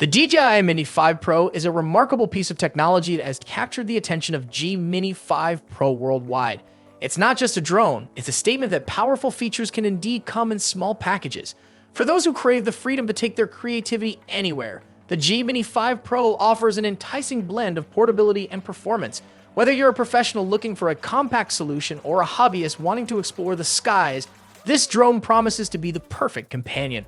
The DJI Mini 5 Pro is a remarkable piece of technology that has captured the attention of G Mini 5 Pro worldwide. It's not just a drone, it's a statement that powerful features can indeed come in small packages. For those who crave the freedom to take their creativity anywhere, the G Mini 5 Pro offers an enticing blend of portability and performance. Whether you're a professional looking for a compact solution or a hobbyist wanting to explore the skies, this drone promises to be the perfect companion.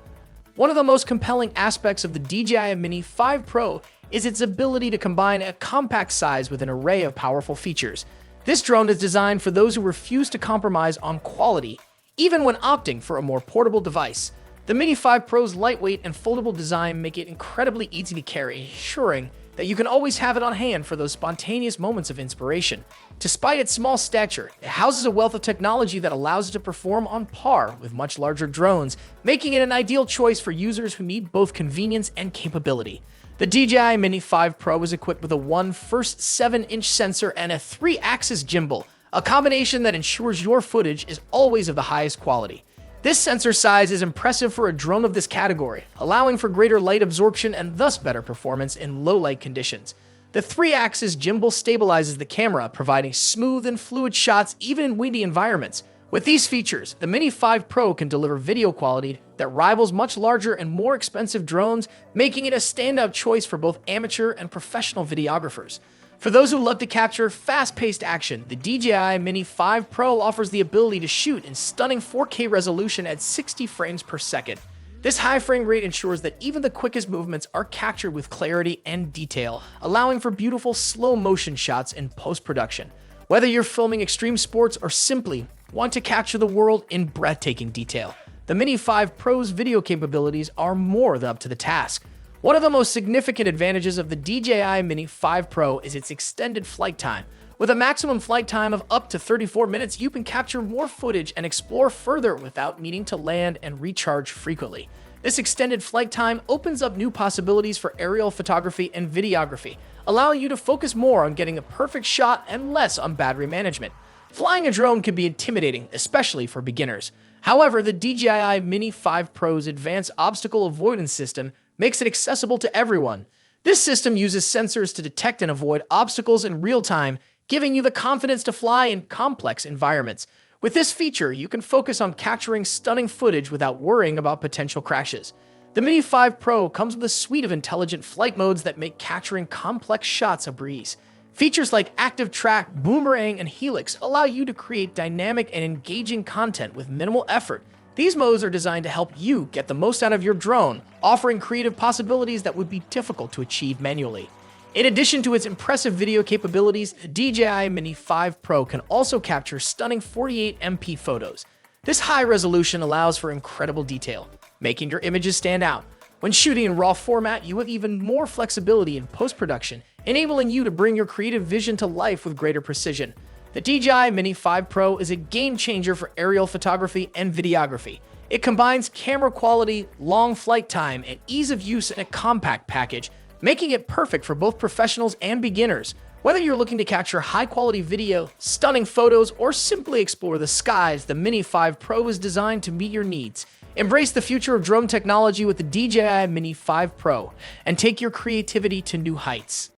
One of the most compelling aspects of the DJI Mini 5 Pro is its ability to combine a compact size with an array of powerful features. This drone is designed for those who refuse to compromise on quality, even when opting for a more portable device. The Mini 5 Pro's lightweight and foldable design make it incredibly easy to carry, ensuring that you can always have it on hand for those spontaneous moments of inspiration. Despite its small stature, it houses a wealth of technology that allows it to perform on par with much larger drones, making it an ideal choice for users who need both convenience and capability. The DJI Mini 5 Pro is equipped with a 7-inch sensor and a 3-axis gimbal, a combination that ensures your footage is always of the highest quality. This sensor size is impressive for a drone of this category, allowing for greater light absorption and thus better performance in low-light conditions. The 3-axis gimbal stabilizes the camera, providing smooth and fluid shots even in windy environments. With these features, the Mini 5 Pro can deliver video quality that rivals much larger and more expensive drones, making it a standout choice for both amateur and professional videographers. For those who love to capture fast-paced action, the DJI Mini 5 Pro offers the ability to shoot in stunning 4K resolution at 60 frames per second. This high frame rate ensures that even the quickest movements are captured with clarity and detail, allowing for beautiful slow-motion shots in post-production. Whether you're filming extreme sports or simply want to capture the world in breathtaking detail, the Mini 5 Pro's video capabilities are more than up to the task. One of the most significant advantages of the DJI Mini 5 Pro is its extended flight time. With a maximum flight time of up to 34 minutes, you can capture more footage and explore further without needing to land and recharge frequently. This extended flight time opens up new possibilities for aerial photography and videography, allowing you to focus more on getting a perfect shot and less on battery management. Flying a drone can be intimidating, especially for beginners. However, the DJI Mini 5 Pro's advanced obstacle avoidance system makes it accessible to everyone. This system uses sensors to detect and avoid obstacles in real time, giving you the confidence to fly in complex environments. With this feature, you can focus on capturing stunning footage without worrying about potential crashes. The Mini 5 Pro comes with a suite of intelligent flight modes that make capturing complex shots a breeze. Features like Active Track, Boomerang, and Helix allow you to create dynamic and engaging content with minimal effort. These modes are designed to help you get the most out of your drone, offering creative possibilities that would be difficult to achieve manually. In addition to its impressive video capabilities, the DJI Mini 5 Pro can also capture stunning 48MP photos. This high resolution allows for incredible detail, making your images stand out. When shooting in RAW format, you have even more flexibility in post-production, enabling you to bring your creative vision to life with greater precision. The DJI Mini 5 Pro is a game-changer for aerial photography and videography. It combines camera quality, long flight time, and ease of use in a compact package, making it perfect for both professionals and beginners. Whether you're looking to capture high-quality video, stunning photos, or simply explore the skies, the Mini 5 Pro is designed to meet your needs. Embrace the future of drone technology with the DJI Mini 5 Pro and take your creativity to new heights.